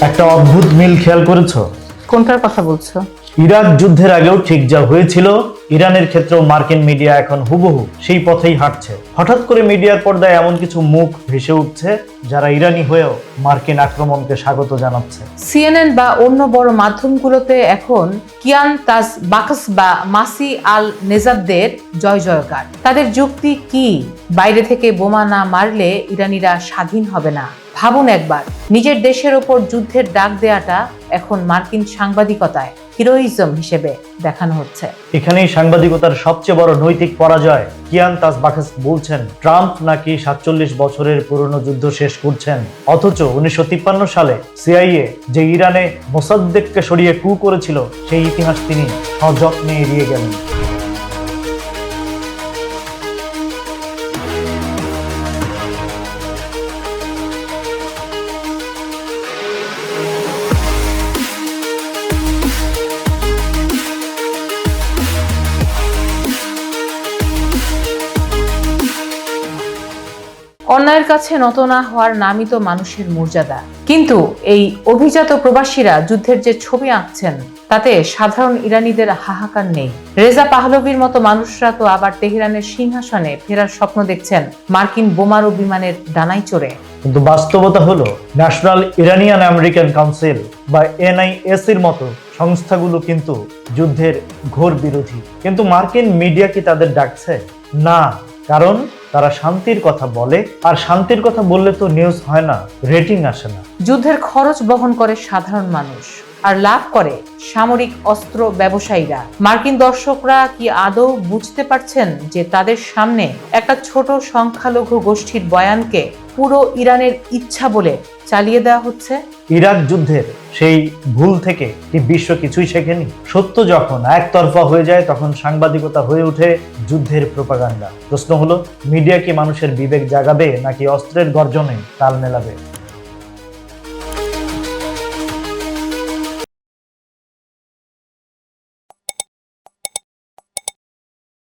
একটা অদ্ভুত মিল খেয়াল করেছো? কোনটার কথা বলছো? ইরাক যুদ্ধের আগেও ঠিক যা হয়েছিল, ইরানের ক্ষেত্রেও মার্কিন মিডিয়া এখন হুবহু সেই পথেই হাঁটছে। হঠাৎ করে মিডিয়ার পর্দায় এমন কিছু মুখ ভেসে উঠছে যারা ইরানি হয়েও মার্কিন আক্রমণকে স্বাগত জানাচ্ছে। সিএনএন বা অন্য বড় মাধ্যমগুলোতে এখন কিয়ান তাজ বাকস বা মাসি আল নেজাদদের জয় জয়কার। তাদের যুক্তি কি? বাইরে থেকে বোমা না মারলে ইরানিরা স্বাধীন হবে না। ভাবুন একবার, নিজের দেশের ওপর যুদ্ধের ডাক দেয়াটা এখন মার্কিন সাংবাদিকতায় হিরোইজম হিসেবে দেখানো হচ্ছে। এখানেই সাংবাদিকতার সবচেয়ে বড় নৈতিক পরাজয়। কিয়ান তাজ বাকস বলছেন ট্রাম্প নাকি 47 বছরের পুরনো যুদ্ধ শেষ করছেন, অথচ 1953 সালে সিআইএ যে ইরানে মোসাদ্দেককে সরিয়ে কু করেছিল সেই ইতিহাস তিনি সযত্নে এড়িয়ে গেলেন। অন্যায়ের কাছে নত না হওয়ার নামই তো মানুষের মর্যাদা। কিন্তু এই অভিজাত প্রবাসীরা যুদ্ধের যে ছবি আঁকছেন তাতে সাধারণ ইরানিদের হাহাকার নেই। রেজা পাহলভির মতো মানুষরা তো আবার তেহরানের সিংহাসনে ফেরার স্বপ্ন দেখছেন মার্কিন বোমার ও বিমানের ডানায় চড়ে। কিন্তু বাস্তবতা হলো ন্যাশনাল ইরানিয়ান আমেরিকান কাউন্সিল বা এনআইএসির মতো সংস্থাগুলো কিন্তু যুদ্ধের ঘোর বিরোধী। কিন্তু মার্কিন মিডিয়া কি তাদের ডাকছে? না, কারণ তারা শান্তির কথা বলে, আর শান্তির কথা বললে তো নিউজ হয় না, রেটিং আসে না। যুদ্ধের খরচ বহন করে সাধারণ মানুষ, আর লাভ করে সামরিক অস্ত্র ব্যবসায়ীরা। মার্কিন দর্শকরা কি আদৌ বুঝতে পারছেন যে তাদের সামনে একটা ছোট সংখ্যালঘু গোষ্ঠীর বয়ানকে পুরো ইরানের ইচ্ছা বলে চালিয়ে দেওয়া হচ্ছে? ইরাক যুদ্ধের সেই ভুল থেকে কি বিশ্ব কিছুই শেখেনি? সত্য যখন একতরফা হয়ে যায় তখন সাংবাদিকতা হয়ে ওঠে যুদ্ধের প্রোপাগান্ডা। প্রশ্ন হলো, মিডিয়া কি মানুষের বিবেক জাগাবে নাকি অস্ত্রের গর্জনে তাল মেলাবে?